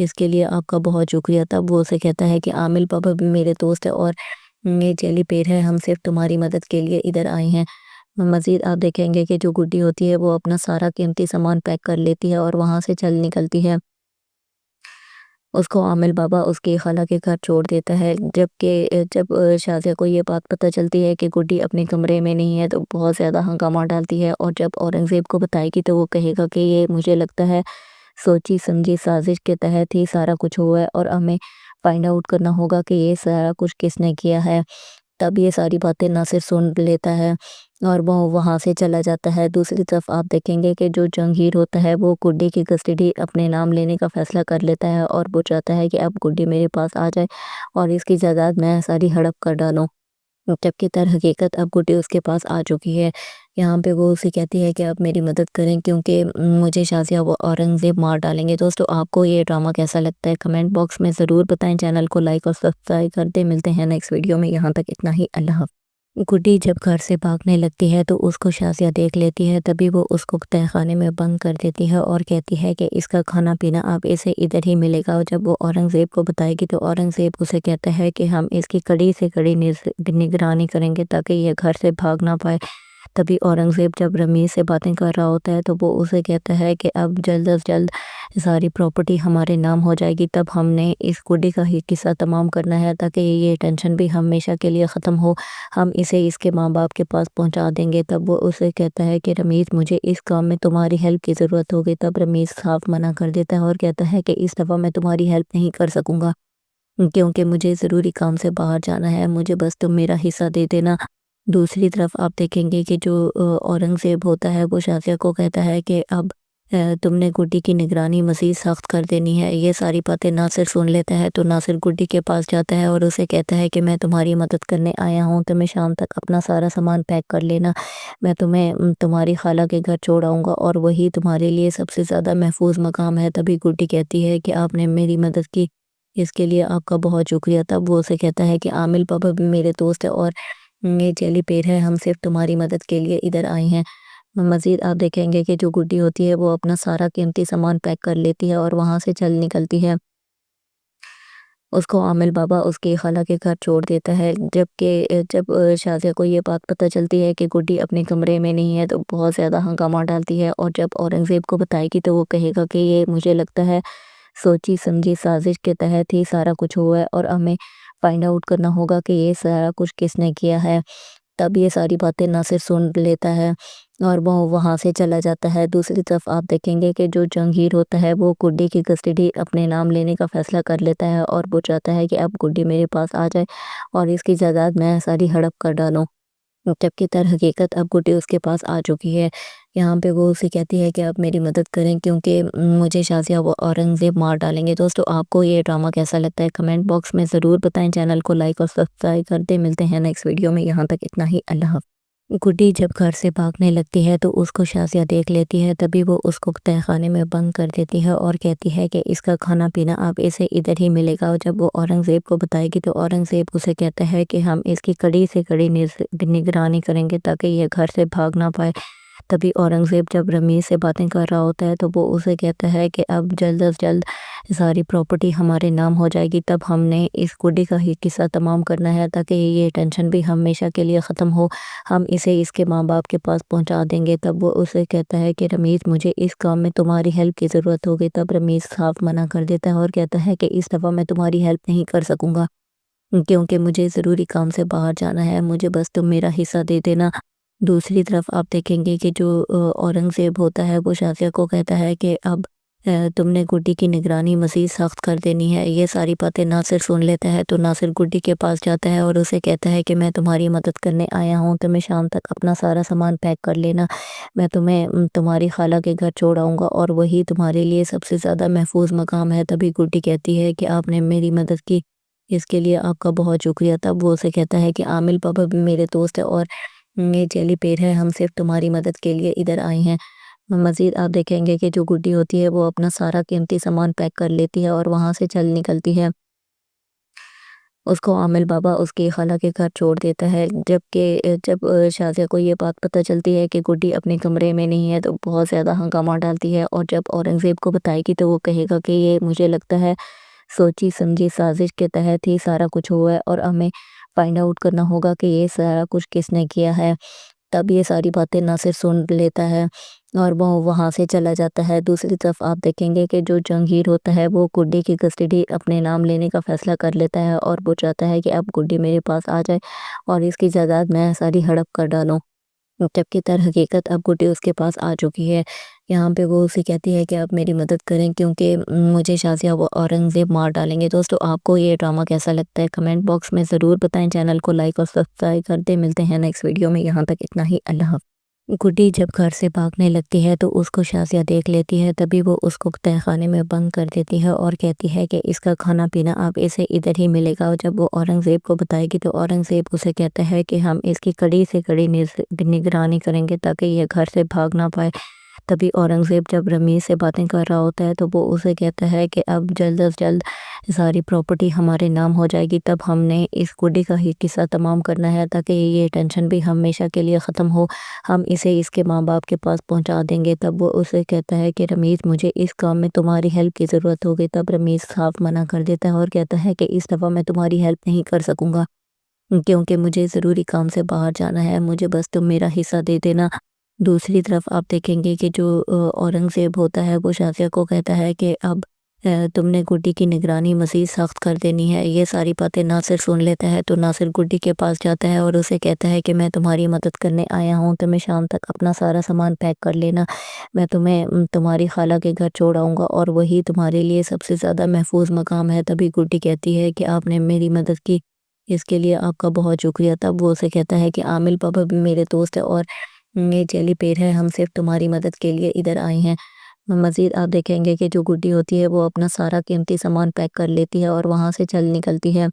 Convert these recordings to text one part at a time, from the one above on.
اس کے لیے آپ کا بہت شکریہ۔ تب وہ اسے کہتا ہے کہ عامل پاپا بھی میرے دوست ہے اور یہ جیلی پیر ہے، ہم صرف تمہاری مدد کے لیے ادھر آئے ہیں۔ مزید آپ دیکھیں گے کہ جو گڈی ہوتی ہے وہ اپنا سارا قیمتی سامان پیک کر لیتی ہے اور وہاں سے چل نکلتی ہے۔ اس کو عامل بابا اس کی خالہ کے گھر چھوڑ دیتا ہے، جب شازیہ کو یہ بات پتہ چلتی ہے کہ گڈی اپنے کمرے میں نہیں ہے تو بہت زیادہ ہنگامہ ڈالتی ہے، اور جب اورنگزیب کو بتائے گی تو وہ کہے گا کہ یہ مجھے لگتا ہے سوچی سمجھی سازش کے تحت ہی سارا کچھ ہوا ہے، اور ہمیں فائنڈ آؤٹ کرنا ہوگا کہ یہ سارا کچھ کس نے کیا ہے۔ تب یہ ساری باتیں ناصر سن لیتا ہے اور وہ وہاں سے چلا جاتا ہے۔ دوسری طرف آپ دیکھیں گے کہ جو جہانگیر ہوتا ہے وہ گڈی کی کسٹڈی اپنے نام لینے کا فیصلہ کر لیتا ہے، اور وہ چاہتا ہے کہ اب گڈی میرے پاس آ جائے اور اس کی جائیداد میں ساری ہڑپ کر ڈالوں، جبکہ در حقیقت اب گڈی اس کے پاس آ چکی ہے۔ یہاں پہ وہ اسے کہتی ہے کہ اب میری مدد کریں کیونکہ مجھے شازیہ وہ اورنگزیب مار ڈالیں گے۔ دوستو آپ کو یہ ڈرامہ کیسا لگتا ہے کمنٹ باکس میں ضرور بتائیں، چینل کو لائک اور سبسکرائب کر دیں۔ ملتے ہیں نیکسٹ ویڈیو میں، یہاں تک اتنا ہی، اللہ حافظ۔ گڈی جب گھر سے بھاگنے لگتی ہے تو اس کو شازیہ دیکھ لیتی ہے، تبھی وہ اس کو تہہ خانے میں بند کر دیتی ہے اور کہتی ہے کہ اس کا کھانا پینا اب اسے ادھر ہی ملے گا۔ اور جب وہ اورنگزیب کو بتائے گی تو اورنگزیب اسے کہتا ہے کہ ہم اس کی کڑی سے کڑی نگرانی کریں گے تاکہ یہ گھر سے بھاگ نہ پائے۔ تبھی اورنگزیب جب رمیز سے باتیں کر رہا ہوتا ہے تو وہ اسے کہتا ہے کہ اب جلد از جلد ساری پراپرٹی ہمارے نام ہو جائے گی، تب ہم نے اس گڈی کا ہی قصہ تمام کرنا ہے تاکہ یہ ٹینشن بھی ہمیشہ کے لیے ختم ہو، ہم اسے اس کے ماں باپ کے پاس پہنچا دیں گے۔ تب وہ اسے کہتا ہے کہ رمیز مجھے اس کام میں تمہاری ہیلپ کی ضرورت ہوگی۔ تب رمیز صاف منع کر دیتا ہے اور کہتا ہے کہ اس دفعہ میں تمہاری ہیلپ نہیں کر سکوں گا کیونکہ مجھے ضروری کام سے باہر جانا ہے، مجھے بس تم میرا حصہ دے دینا۔ دوسری طرف آپ دیکھیں گے کہ جو اورنگزیب ہوتا ہے وہ شازیہ کو کہتا ہے کہ اب تم نے گڈی کی نگرانی مزید سخت کر دینی ہے۔ یہ ساری باتیں ناصر سن لیتا ہے تو ناصر گڈی کے پاس جاتا ہے اور اسے کہتا ہے کہ میں تمہاری مدد کرنے آیا ہوں، تمہیں شام تک اپنا سارا سامان پیک کر لینا، میں تمہیں تمہاری خالہ کے گھر چھوڑ آؤں گا اور وہی تمہارے لیے سب سے زیادہ محفوظ مقام ہے۔ تبھی گڈی کہتی ہے کہ آپ نے میری مدد کی، اس کے لیے آپ کا بہت شکریہ۔ تب وہ اسے کہتا ہے کہ عامل پاپا بھی میرے دوست ہے اور یہ جیلی پیر ہے، ہم صرف تمہاری مدد کے لیے ادھر آئے ہیں۔ مزید آپ دیکھیں گے کہ جو گڈی ہوتی ہے وہ اپنا سارا قیمتی سامان پیک کر لیتی ہے اور وہاں سے چل نکلتی ہے۔ اس کو عامل بابا اس کی خالہ کے گھر چھوڑ دیتا ہے، جب شازیہ کو یہ بات پتہ چلتی ہے کہ گڈی اپنے کمرے میں نہیں ہے تو بہت زیادہ ہنگامہ ڈالتی ہے، اور جب اورنگزیب کو بتائے گی تو وہ کہے گا کہ یہ مجھے لگتا ہے سوچی سمجھی سازش کے تحت ہی سارا کچھ ہوا ہے، اور ہمیں فائنڈ آؤٹ کرنا ہوگا کہ یہ سارا کچھ کس نے کیا ہے۔ تب یہ ساری باتیں ناصر سن لیتا ہے اور وہ وہاں سے چلا جاتا ہے۔ دوسری طرف آپ دیکھیں گے کہ جو جہانگیر ہوتا ہے وہ گڈی کی کسٹڈی اپنے نام لینے کا فیصلہ کر لیتا ہے، اور وہ چاہتا ہے کہ اب گڈی میرے پاس آ جائے اور اس کی جائیداد میں ساری ہڑپ کر ڈالوں، جبکہ در حقیقت اب گڈی اس کے پاس آ چکی ہے۔ یہاں پہ وہ اسے کہتی ہے کہ اب میری مدد کریں کیونکہ مجھے شازیہ وہ اورنگزیب مار ڈالیں گے۔ دوستو آپ کو یہ ڈرامہ کیسا لگتا ہے کمنٹ باکس میں ضرور بتائیں، چینل کو لائک اور سبسکرائب کر دیں۔ ملتے ہیں نیکسٹ ویڈیو میں، یہاں تک اتنا ہی، اللہ حافظ۔ گڈی جب گھر سے بھاگنے لگتی ہے تو اس کو شازیہ دیکھ لیتی ہے، تبھی وہ اس کو تہہ خانے میں بند کر دیتی ہے اور کہتی ہے کہ اس کا کھانا پینا اب اسے ادھر ہی ملے گا۔ اور جب وہ اورنگزیب کو بتائے گی تو اورنگزیب اسے کہتا ہے کہ ہم اس کی کڑی سے کڑی نگرانی کریں گے تاکہ یہ گھر سے بھاگ نہ پائے۔ تبھی اورنگزیب جب رمیز سے باتیں کر رہا ہوتا ہے تو وہ اسے کہتا ہے کہ اب جلد از جلد ساری پراپرٹی ہمارے نام ہو جائے گی، تب ہم نے اس گڈی کا ہی قصہ تمام کرنا ہے تاکہ یہ ٹینشن بھی ہمیشہ کے لیے ختم ہو، ہم اسے اس کے ماں باپ کے پاس پہنچا دیں گے۔ تب وہ اسے کہتا ہے کہ رمیز مجھے اس کام میں تمہاری ہیلپ کی ضرورت ہوگی۔ تب رمیز صاف منع کر دیتا ہے اور کہتا ہے کہ اس دفعہ میں تمہاری ہیلپ نہیں کر سکوں گا کیونکہ مجھے ضروری کام سے باہر جانا ہے، مجھے بس تم میرا حصہ دے دینا۔ دوسری طرف آپ دیکھیں گے کہ جو اورنگزیب ہوتا ہے وہ شازیہ کو کہتا ہے کہ اب تم نے گڈی کی نگرانی مزید سخت کر دینی ہے۔ یہ ساری باتیں ناصر سن لیتا ہے تو ناصر گڈی کے پاس جاتا ہے اور اسے کہتا ہے کہ میں تمہاری مدد کرنے آیا ہوں، تمہیں شام تک اپنا سارا سامان پیک کر لینا، میں تمہیں تمہاری خالہ کے گھر چھوڑ آؤں گا اور وہی تمہارے لیے سب سے زیادہ محفوظ مقام ہے۔ تبھی گڈی کہتی ہے کہ آپ نے میری مدد کی، اس کے لیے آپ کا بہت شکریہ۔ تب وہ اسے کہتا ہے کہ عامل پاپا بھی میرے دوست ہے اور یہ جیلی پیر ہے، ہم صرف تمہاری مدد کے لیے ادھر آئے ہیں۔ مزید آپ دیکھیں گے کہ جو گڈی ہوتی ہے وہ اپنا سارا قیمتی سامان پیک کر لیتی ہے اور وہاں سے چل نکلتی ہے۔ اس کو عامل بابا اس کی خالہ کے گھر چھوڑ دیتا ہے، جبکہ جب شازیہ کو یہ بات پتہ چلتی ہے کہ گڈی اپنے کمرے میں نہیں ہے تو بہت زیادہ ہنگامہ ڈالتی ہے، اور جب اورنگزیب کو بتائے گی تو وہ کہے گا کہ یہ مجھے لگتا ہے سوچی سمجھی سازش کے تحت ہی سارا کچھ ہوا ہے، اور ہمیں فائنڈ آؤٹ کرنا ہوگا کہ یہ سارا کچھ کس نے کیا ہے۔ تب یہ ساری باتیں ناصر سن لیتا ہے اور وہ وہاں سے چلا جاتا ہے۔ دوسری طرف آپ دیکھیں گے کہ جو جہانگیر ہوتا ہے وہ گڈی کی کسٹڈی اپنے نام لینے کا فیصلہ کر لیتا ہے، اور وہ چاہتا ہے کہ اب گڈی میرے پاس آ جائے اور اس کی جائیداد میں ساری ہڑپ کر ڈالوں، جبکہ در حقیقت اب گڈی اس کے پاس آ چکی ہے۔ یہاں پہ وہ اسے کہتی ہے کہ آپ میری مدد کریں کیونکہ مجھے شازیہ وہ اورنگزیب مار ڈالیں گے۔ دوستو آپ کو یہ ڈرامہ کیسا لگتا ہے کمنٹ باکس میں ضرور بتائیں، چینل کو لائک اور سبسکرائب کر دیں۔ ملتے ہیں نیکسٹ ویڈیو میں، یہاں تک اتنا ہی، اللہ حافظ۔ گڈی جب گھر سے بھاگنے لگتی ہے تو اس کو شازیہ دیکھ لیتی ہے، تبھی وہ اس کو تہہ خانے میں بند کر دیتی ہے اور کہتی ہے کہ اس کا کھانا پینا اب اسے ادھر ہی ملے گا۔ اور جب وہ اورنگزیب کو بتائے گی تو اورنگزیب اسے کہتا ہے کہ ہم اس کی کڑی سے کڑی نگرانی کریں گے تاکہ یہ گھر سے بھاگ نہ پائے۔ تبھی اورنگزیب جب رمیز سے باتیں کر رہا ہوتا ہے تو وہ اسے کہتا ہے کہ اب جلد از جلد ساری پراپرٹی ہمارے نام ہو جائے گی، تب ہم نے اس گڈی کا ہی قصہ تمام کرنا ہے تاکہ یہ ٹینشن بھی ہمیشہ کے لیے ختم ہو، ہم اسے اس کے ماں باپ کے پاس پہنچا دیں گے۔ تب وہ اسے کہتا ہے کہ رمیز مجھے اس کام میں تمہاری ہیلپ کی ضرورت ہوگی۔ تب رمیز صاف منع کر دیتا ہے اور کہتا ہے کہ اس دفعہ میں تمہاری ہیلپ نہیں کر سکوں گا کیونکہ مجھے ضروری کام سے باہر جانا ہے، مجھے بس تم میرا حصہ دے دینا۔ دوسری طرف آپ دیکھیں گے کہ جو اورنگزیب ہوتا ہے وہ شازیہ کو کہتا ہے کہ اب تم نے گڈی کی نگرانی مزید سخت کر دینی ہے۔ یہ ساری باتیں ناصر سن لیتا ہے تو ناصر گڈی کے پاس جاتا ہے اور اسے کہتا ہے کہ میں تمہاری مدد کرنے آیا ہوں، تمہیں شام تک اپنا سارا سامان پیک کر لینا، میں تمہیں تمہاری خالہ کے گھر چھوڑ آؤں گا اور وہی تمہارے لیے سب سے زیادہ محفوظ مقام ہے۔ تبھی گڈی کہتی ہے کہ آپ نے میری مدد کی، اس کے لیے آپ کا بہت شکریہ۔ تب وہ اسے کہتا ہے کہ عامل بابا بھی میرے دوست ہے اور یہ جیلی پیر ہے، ہم صرف تمہاری مدد کے لیے ادھر آئے ہیں۔ مزید آپ دیکھیں گے کہ جو گڈی ہوتی ہے وہ اپنا سارا قیمتی سامان پیک کر لیتی ہے اور وہاں سے چل نکلتی ہے۔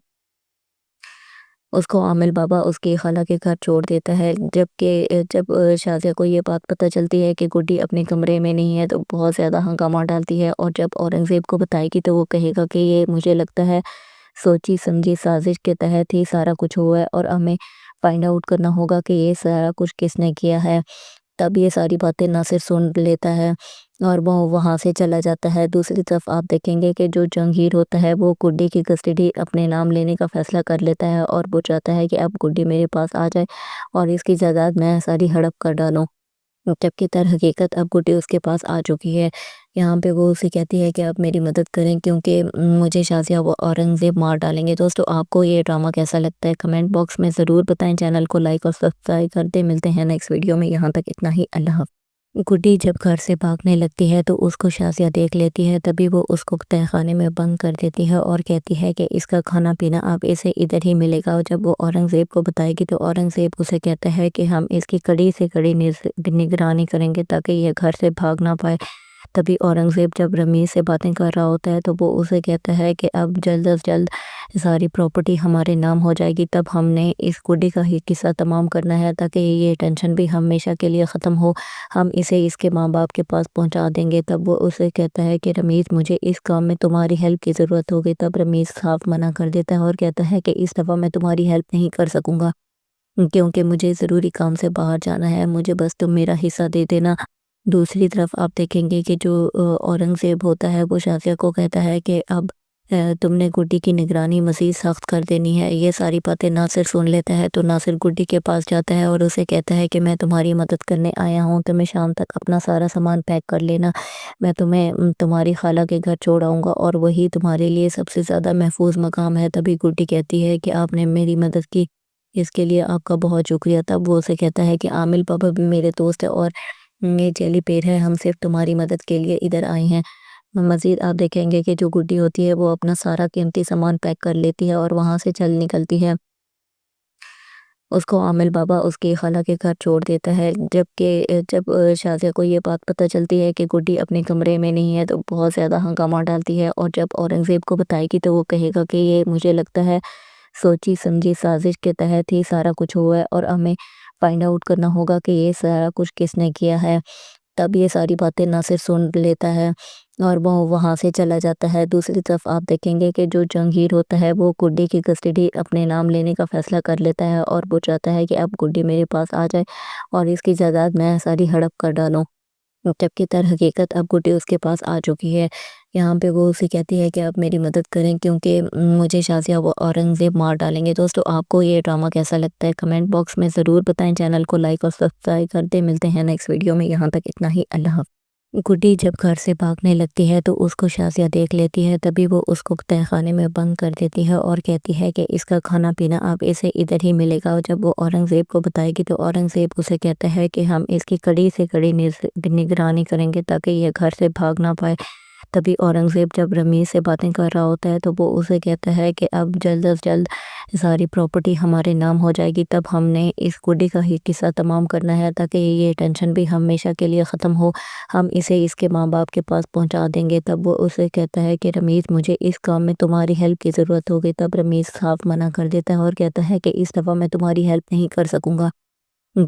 اس کو عامل بابا اس کی خالہ کے گھر چھوڑ دیتا ہے، جبکہ جب شازیہ کو یہ بات پتہ چلتی ہے کہ گڈی اپنے کمرے میں نہیں ہے تو بہت زیادہ ہنگامہ ڈالتی ہے، اور جب اورنگزیب کو بتائے گی تو وہ کہے گا کہ یہ مجھے لگتا ہے سوچی سمجھی سازش کے تحت ہی سارا کچھ ہوا ہے، اور ہمیں فائنڈ آؤٹ کرنا ہوگا کہ یہ سارا کچھ کس نے کیا ہے۔ تب یہ ساری باتیں ناصر سن لیتا ہے اور وہ وہاں سے چلا جاتا ہے۔ دوسری طرف آپ دیکھیں گے کہ جو جہانگیر ہوتا ہے وہ گڈی کی کسٹڈی اپنے نام لینے کا فیصلہ کر لیتا ہے، اور وہ چاہتا ہے کہ اب گڈی میرے پاس آ جائے اور اس کی جائیداد میں ساری ہڑپ کر ڈالوں، جبکہ در حقیقت اب گڈی اس کے پاس آ چکی ہے۔ یہاں پہ وہ اسے کہتی ہے کہ آپ میری مدد کریں کیونکہ مجھے شازیہ وہ اورنگزیب مار ڈالیں گے۔ دوستو آپ کو یہ ڈرامہ کیسا لگتا ہے کمنٹ باکس میں ضرور بتائیں، چینل کو لائک اور سبسکرائب کر دیں۔ ملتے ہیں نیکسٹ ویڈیو میں، یہاں تک اتنا ہی، اللہ حافظ۔ گڈی جب گھر سے بھاگنے لگتی ہے تو اس کو شازیہ دیکھ لیتی ہے، تبھی وہ اس کو تہہ خانے میں بند کر دیتی ہے اور کہتی ہے کہ اس کا کھانا پینا اب اسے ادھر ہی ملے گا۔ اور جب وہ اورنگزیب کو بتائے گی تو اورنگزیب اسے کہتا ہے کہ ہم اس کی کڑی سے کڑی نگرانی کریں گے تاکہ یہ گھر سے بھاگ نہ پائے۔ تبھی اورنگزیب جب رمیز سے باتیں کر رہا ہوتا ہے تو وہ اسے کہتا ہے کہ اب جلد از جلد ساری پراپرٹی ہمارے نام ہو جائے گی، تب ہم نے اس گڈی کا ہی قصہ تمام کرنا ہے تاکہ یہ ٹینشن بھی ہمیشہ کے لیے ختم ہو، ہم اسے اس کے ماں باپ کے پاس پہنچا دیں گے۔ تب وہ اسے کہتا ہے کہ رمیز مجھے اس کام میں تمہاری ہیلپ کی ضرورت ہوگی۔ تب رمیز صاف منع کر دیتا ہے اور کہتا ہے کہ اس دفعہ میں تمہاری ہیلپ نہیں کر سکوں گا کیونکہ مجھے ضروری کام سے باہر جانا ہے، مجھے بس تم میرا حصہ دے دینا۔ دوسری طرف آپ دیکھیں گے کہ جو اورنگزیب ہوتا ہے وہ شازیہ کو کہتا ہے کہ اب تم نے گڈی کی نگرانی مزید سخت کر دینی ہے۔ یہ ساری باتیں ناصر سن لیتا ہے تو ناصر گڈی کے پاس جاتا ہے اور اسے کہتا ہے کہ میں تمہاری مدد کرنے آیا ہوں، تمہیں شام تک اپنا سارا سامان پیک کر لینا، میں تمہیں تمہاری خالہ کے گھر چھوڑ آؤں گا اور وہی تمہارے لیے سب سے زیادہ محفوظ مقام ہے۔ تبھی گڈی کہتی ہے کہ آپ نے میری مدد کی، اس کے لیے آپ کا بہت شکریہ۔ تب وہ اسے کہتا ہے کہ عامل بابا بھی میرے دوست ہے اور یہ جیلی پیر ہے، ہم صرف تمہاری مدد کے لیے ادھر آئے ہیں۔ مزید آپ دیکھیں گے کہ جو گڈی ہوتی ہے وہ اپنا سارا قیمتی سامان پیک کر لیتی ہے اور وہاں سے چل نکلتی ہے۔ اس کو عامل بابا اس کی خالہ کے گھر چھوڑ دیتا ہے، جبکہ جب شازیہ کو یہ بات پتہ چلتی ہے کہ گڈی اپنے کمرے میں نہیں ہے تو بہت زیادہ ہنگامہ ڈالتی ہے، اور جب اورنگزیب کو بتائے گی تو وہ کہے گا کہ یہ مجھے لگتا ہے سوچی سمجھی سازش کے تحت ہی سارا کچھ ہوا ہے، اور ہمیں فائنڈ آؤٹ کرنا ہوگا کہ یہ سارا کچھ کس نے کیا ہے۔ تب یہ ساری باتیں ناصر سن لیتا ہے اور وہ وہاں سے چلا جاتا ہے۔ دوسری طرف آپ دیکھیں گے کہ جو جہانگیر ہوتا ہے وہ گڈی کی کسٹڈی اپنے نام لینے کا فیصلہ کر لیتا ہے اور وہ چاہتا ہے کہ اب گڈی میرے پاس آ جائے اور اس کی جائیداد میں ساری ہڑپ کر ڈالوں، جبکہ در حقیقت اب گڈی اس کے پاس آ چکی ہے۔ یہاں پہ وہ اسے کہتی ہے کہ آپ میری مدد کریں کیونکہ مجھے شازیہ وہ اورنگزیب مار ڈالیں گے۔ دوستو آپ کو یہ ڈرامہ کیسا لگتا ہے کمنٹ باکس میں ضرور بتائیں، چینل کو لائک اور سبسکرائب کر دیں۔ ملتے ہیں نیکسٹ ویڈیو میں، یہاں تک اتنا ہی، اللہ حافظ۔ گڈی جب گھر سے بھاگنے لگتی ہے تو اس کو شازیہ دیکھ لیتی ہے، تبھی وہ اس کو تہہ خانے میں بند کر دیتی ہے اور کہتی ہے کہ اس کا کھانا پینا اب اسے ادھر ہی ملے گا۔ اور جب وہ اورنگزیب کو بتائے گی تو اورنگزیب اسے کہتا ہے کہ ہم اس کی کڑی سے کڑی نگرانی کریں گے تاکہ یہ گھر سے بھاگ نہ پائے۔ تبھی اورنگزیب جب رمیز سے باتیں کر رہا ہوتا ہے تو وہ اسے کہتا ہے کہ اب جلد از جلد ساری پراپرٹی ہمارے نام ہو جائے گی، تب ہم نے اس گڈی کا ہی قصہ تمام کرنا ہے تاکہ یہ ٹینشن بھی ہمیشہ کے لیے ختم ہو، ہم اسے اس کے ماں باپ کے پاس پہنچا دیں گے۔ تب وہ اسے کہتا ہے کہ رمیز مجھے اس کام میں تمہاری ہیلپ کی ضرورت ہوگی۔ تب رمیز صاف منع کر دیتا ہے اور کہتا ہے کہ اس دفعہ میں تمہاری ہیلپ نہیں کر سکوں گا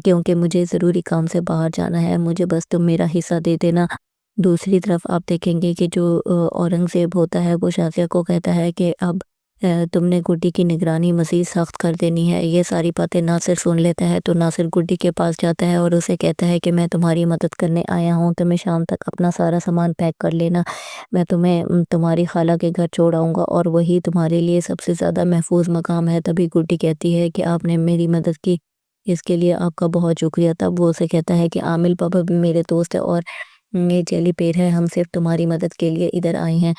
کیونکہ مجھے ضروری کام سے باہر جانا ہے، مجھے بس تم میرا حصہ دے دینا۔ دوسری طرف آپ دیکھیں گے کہ جو اورنگزیب ہوتا ہے وہ شازیہ کو کہتا ہے کہ اب تم نے گڈی کی نگرانی مزید سخت کر دینی ہے۔ یہ ساری باتیں ناصر سن لیتا ہے تو ناصر گڈی کے پاس جاتا ہے اور اسے کہتا ہے کہ میں تمہاری مدد کرنے آیا ہوں، تمہیں شام تک اپنا سارا سامان پیک کر لینا، میں تمہیں تمہاری خالہ کے گھر چھوڑ آؤں گا اور وہی تمہارے لیے سب سے زیادہ محفوظ مقام ہے۔ تبھی گڈی کہتی ہے کہ آپ نے میری مدد کی، اس کے لیے آپ کا بہت شکریہ۔ تب وہ اسے کہتا ہے کہ عامل بابا بھی میرے دوست ہے اور یہ جیلی پیر ہے، ہم صرف تمہاری مدد کے لیے ادھر آئے ہیں۔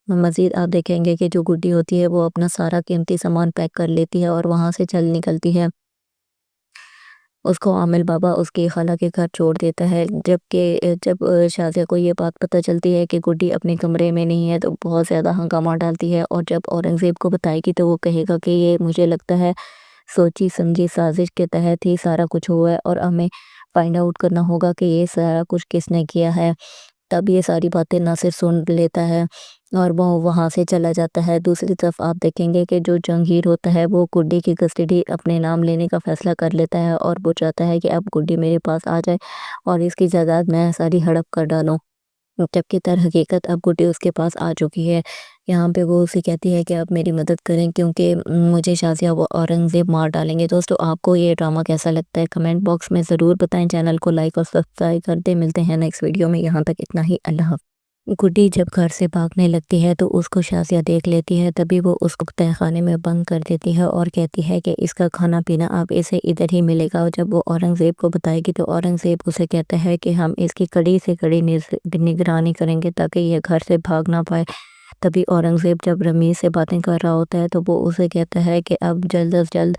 مزید آپ دیکھیں گے کہ جو گڈی ہوتی ہے وہ اپنا سارا قیمتی سامان پیک کر لیتی ہے اور وہاں سے چل نکلتی ہے۔ اس کو عامل بابا اس کی خالہ کے گھر چھوڑ دیتا ہے، جبکہ جب شازیہ کو یہ بات پتہ چلتی ہے کہ گڈی اپنے کمرے میں نہیں ہے تو بہت زیادہ ہنگامہ ڈالتی ہے اور جب اورنگزیب کو بتائے گی تو وہ کہے گا کہ یہ مجھے لگتا ہے سوچی سمجھی سازش کے تحت ہی سارا کچھ ہوا ہے اور ہمیں فائنڈ آؤٹ کرنا ہوگا کہ یہ سارا کچھ کس نے کیا ہے۔ تب یہ ساری باتیں ناصر سن لیتا ہے اور وہ وہاں سے چلا جاتا ہے۔ دوسری طرف آپ دیکھیں گے کہ جو جہانگیر ہوتا ہے وہ گڈی کی کسٹڈی اپنے نام لینے کا فیصلہ کر لیتا ہے اور وہ چاہتا ہے کہ اب گڈی میرے پاس آ جائے اور اس کی جائیداد میں ساری ہڑپ کر ڈالوں، جبکہ در حقیقت اب گڈی اس کے پاس آ چکی ہے۔ یہاں پہ وہ اسے کہتی ہے کہ آپ میری مدد کریں کیونکہ مجھے شازیہ وہ اورنگزیب مار ڈالیں گے۔ دوستو آپ کو یہ ڈرامہ کیسا لگتا ہے کمنٹ باکس میں ضرور بتائیں، چینل کو لائک اور سبسکرائب کر دیں۔ ملتے ہیں نیکسٹ ویڈیو میں، یہاں تک اتنا ہی، اللہ حافظ۔ گڈی جب گھر سے بھاگنے لگتی ہے تو اس کو شازیہ دیکھ لیتی ہے، تبھی وہ اس کو تہہ خانے میں بند کر دیتی ہے اور کہتی ہے کہ اس کا کھانا پینا اب اسے ادھر ہی ملے گا۔ اور جب وہ اورنگزیب کو بتائے گی تو اورنگزیب اسے کہتا ہے کہ ہم اس کی کڑی سے کڑی نگرانی کریں گے تاکہ یہ گھر سے بھاگ نہ پائے۔ تبھی اورنگزیب جب رمیز سے باتیں کر رہا ہوتا ہے تو وہ اسے کہتا ہے کہ اب جلد از جلد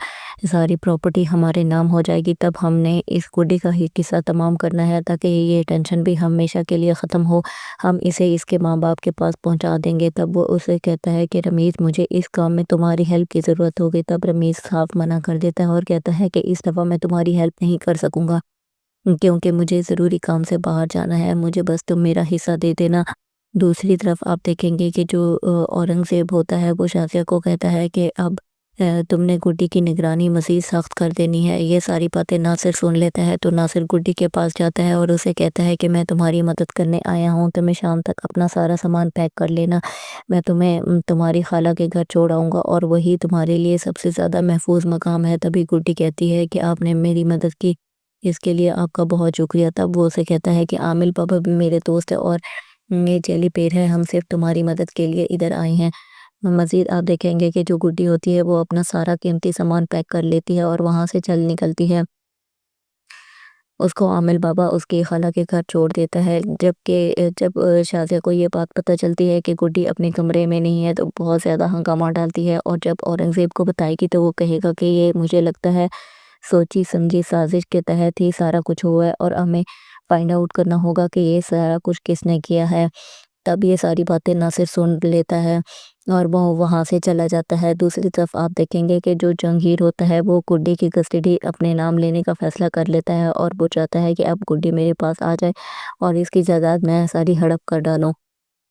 ساری پراپرٹی ہمارے نام ہو جائے گی، تب ہم نے اس گڈی کا ہی قصہ تمام کرنا ہے تاکہ یہ ٹینشن بھی ہمیشہ کے لیے ختم ہو، ہم اسے اس کے ماں باپ کے پاس پہنچا دیں گے۔ تب وہ اسے کہتا ہے کہ رمیز مجھے اس کام میں تمہاری ہیلپ کی ضرورت ہوگی۔ تب رمیز صاف منع کر دیتا ہے اور کہتا ہے کہ اس دفعہ میں تمہاری ہیلپ نہیں کر سکوں گا کیونکہ مجھے ضروری کام سے باہر جانا ہے، مجھے بس تم میرا حصہ دے دینا۔ دوسری طرف آپ دیکھیں گے کہ جو اورنگزیب ہوتا ہے وہ شازیہ کو کہتا ہے کہ اب تم نے گڈی کی نگرانی مزید سخت کر دینی ہے۔ یہ ساری باتیں ناصر سن لیتا ہے تو ناصر گڈی کے پاس جاتا ہے اور اسے کہتا ہے کہ میں تمہاری مدد کرنے آیا ہوں، تمہیں شام تک اپنا سارا سامان پیک کر لینا، میں تمہیں تمہاری خالہ کے گھر چھوڑ آؤں گا اور وہی تمہارے لیے سب سے زیادہ محفوظ مقام ہے۔ تبھی گڈی کہتی ہے کہ آپ نے میری مدد کی، اس کے لیے آپ کا بہت شکریہ۔ تب وہ اسے کہتا ہے کہ عامل بابا بھی میرے دوست ہے اور یہ جیلی پیر ہے، ہم صرف تمہاری مدد کے لیے ادھر آئے ہیں۔ مزید آپ دیکھیں گے کہ جو گڈی ہوتی ہے وہ اپنا سارا قیمتی سامان پیک کر لیتی ہے اور وہاں سے چل نکلتی ہے۔ اس کو عامل بابا اس کی خالہ کے گھر چھوڑ دیتا ہے، جبکہ جب شازیہ کو یہ بات پتہ چلتی ہے کہ گڈی اپنے کمرے میں نہیں ہے تو بہت زیادہ ہنگامہ ڈالتی ہے اور جب اورنگزیب کو بتائے گی تو وہ کہے گا کہ یہ مجھے لگتا ہے سوچی سمجھی سازش کے تحت ہی سارا کچھ ہوا ہے اور ہمیں فائنڈ آؤٹ کرنا ہوگا کہ یہ سارا کچھ کس نے کیا ہے۔ تب یہ ساری باتیں ناصر سن لیتا ہے اور وہ وہاں سے چلا جاتا ہے۔ دوسری طرف آپ دیکھیں گے کہ جو جہانگیر ہوتا ہے وہ گڈی کی کسٹڈی اپنے نام لینے کا فیصلہ کر لیتا ہے اور وہ چاہتا ہے کہ اب گڈی میرے پاس آ جائے اور اس کی جائیداد میں ساری ہڑپ کر ڈالوں،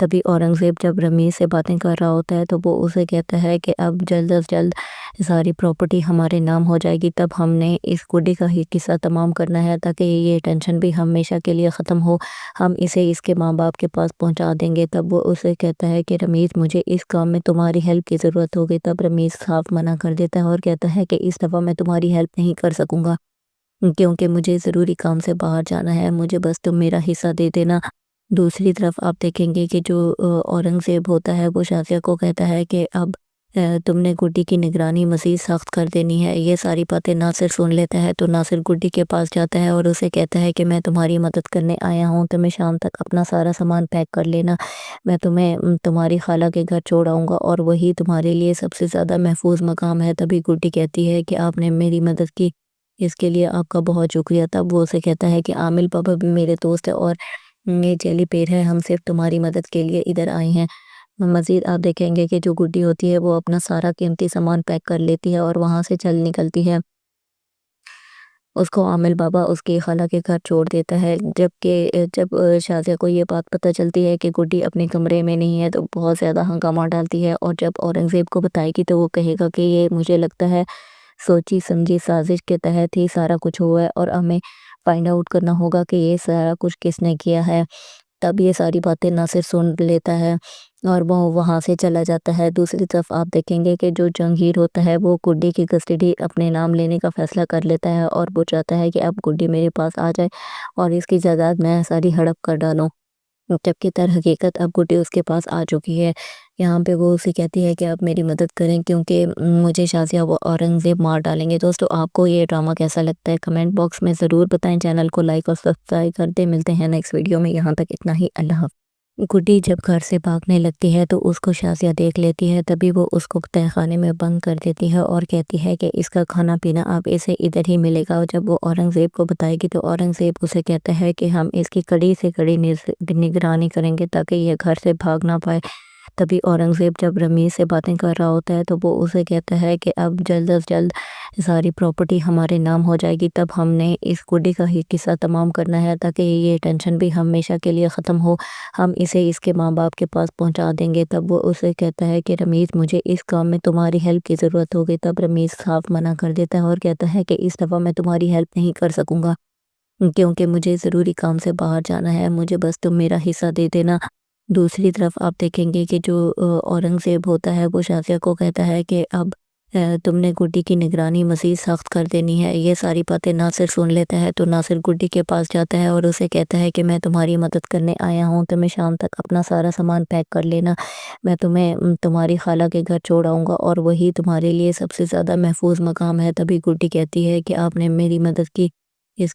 تبھی اورنگزیب جب رمیز سے باتیں کر رہا ہوتا ہے تو وہ اسے کہتا ہے کہ اب جلد از جلد ساری پراپرٹی ہمارے نام ہو جائے گی، تب ہم نے اس گڈی کا ہی قصہ تمام کرنا ہے تاکہ یہ ٹینشن بھی ہمیشہ کے لیے ختم ہو، ہم اسے اس کے ماں باپ کے پاس پہنچا دیں گے۔ تب وہ اسے کہتا ہے کہ رمیز مجھے اس کام میں تمہاری ہیلپ کی ضرورت ہوگی۔ تب رمیز صاف منع کر دیتا ہے اور کہتا ہے کہ اس دفعہ میں تمہاری ہیلپ نہیں کر سکوں گا کیونکہ مجھے ضروری کام سے باہر جانا ہے، مجھے بس تم میرا حصہ دے دینا۔ دوسری طرف آپ دیکھیں گے کہ جو اورنگزیب ہوتا ہے وہ شازیہ کو کہتا ہے کہ اب تم نے گڈی کی نگرانی مزید سخت کر دینی ہے۔ یہ ساری باتیں ناصر سن لیتا ہے تو ناصر گڈی کے پاس جاتا ہے اور اسے کہتا ہے کہ میں تمہاری مدد کرنے آیا ہوں، تمہیں شام تک اپنا سارا سامان پیک کر لینا، میں تمہیں تمہاری خالہ کے گھر چھوڑ آؤں گا اور وہی تمہارے لیے سب سے زیادہ محفوظ مقام ہے۔ تبھی گڈی کہتی ہے کہ آپ نے میری مدد کی، اس کے لیے آپ کا بہت شکریہ۔ تب وہ اسے کہتا ہے کہ عامل بابا بھی میرے دوست ہے اور یہ جیلی پیر ہے، ہم صرف تمہاری مدد کے لیے ادھر آئے ہیں۔ مزید آپ دیکھیں گے کہ جو گڈی ہوتی ہے وہ اپنا سارا قیمتی سامان پیک کر لیتی ہے اور وہاں سے چل نکلتی ہے۔ اس کو عامل بابا اس کی خالہ کے گھر چھوڑ دیتا ہے، جب شازیہ کو یہ بات پتہ چلتی ہے کہ گڈی اپنے کمرے میں نہیں ہے تو بہت زیادہ ہنگامہ ڈالتی ہے، اور جب اورنگزیب کو بتائے گی تو وہ کہے گا کہ یہ مجھے لگتا ہے سوچی سمجھی سازش کے تحت ہی سارا کچھ ہوا ہے اور ہمیں فائنڈ آؤٹ کرنا ہوگا کہ یہ سارا کچھ کس نے کیا ہے۔ تب یہ ساری باتیں ناصر سن لیتا ہے اور وہ وہاں سے چلا جاتا ہے۔ دوسری طرف آپ دیکھیں گے کہ جو جہانگیر ہوتا ہے وہ گڈی کی کسٹڈی اپنے نام لینے کا فیصلہ کر لیتا ہے اور وہ چاہتا ہے کہ اب گڈی میرے پاس آ جائے اور اس کی جائیداد میں ساری ہڑپ کر ڈالوں، جبکہ در حقیقت اب گڈی اس کے پاس آ چکی ہے۔ یہاں پہ وہ اسے کہتی ہے کہ آپ میری مدد کریں کیونکہ مجھے شازیہ وہ اورنگزیب مار ڈالیں گے۔ دوستو آپ کو یہ ڈرامہ کیسا لگتا ہے کمنٹ باکس میں ضرور بتائیں، چینل کو لائک اور سبسکرائب کر دیں۔ ملتے ہیں نیکسٹ ویڈیو میں، یہاں تک اتنا ہی، اللہ حافظ۔ گڈی جب گھر سے بھاگنے لگتی ہے تو اس کو شازیہ دیکھ لیتی ہے، تبھی وہ اس کو تہہ خانے میں بند کر دیتی ہے اور کہتی ہے کہ اس کا کھانا پینا اب اسے ادھر ہی ملے گا۔ جب وہ اورنگزیب کو بتائے گی تو اورنگزیب اسے کہتا ہے کہ ہم اس کی کڑی سے کڑی نگرانی کریں گے تاکہ یہ گھر سے بھاگ نہ پائے۔ تبھی اورنگزیب جب رمیز سے باتیں کر رہا ہوتا ہے تو وہ اسے کہتا ہے کہ اب جلد از جلد ساری پراپرٹی ہمارے نام ہو جائے گی، تب ہم نے اس گڈی کا ہی قصہ تمام کرنا ہے تاکہ یہ ٹینشن بھی ہمیشہ کے لیے ختم ہو، ہم اسے اس کے ماں باپ کے پاس پہنچا دیں گے۔ تب وہ اسے کہتا ہے کہ رمیز مجھے اس کام میں تمہاری ہیلپ کی ضرورت ہوگی۔ تب رمیز صاف منع کر دیتا ہے اور کہتا ہے کہ اس دفعہ میں تمہاری ہیلپ نہیں کر سکوں گا کیونکہ مجھے ضروری کام سے باہر جانا ہے، مجھے بس تم میرا حصہ دے دینا۔ دوسری طرف آپ دیکھیں گے کہ جو اورنگزیب ہوتا ہے وہ شازیہ کو کہتا ہے کہ اب تم نے گڈی کی نگرانی مزید سخت کر دینی ہے۔ یہ ساری باتیں ناصر سن لیتا ہے تو ناصر گڈی کے پاس جاتا ہے اور اسے کہتا ہے کہ میں تمہاری مدد کرنے آیا ہوں، تمہیں شام تک اپنا سارا سامان پیک کر لینا، میں تمہیں تمہاری خالہ کے گھر چھوڑ آؤں گا اور وہی تمہارے لیے سب سے زیادہ محفوظ مقام ہے۔ تبھی گڈی کہتی ہے کہ آپ نے میری مدد کی، اس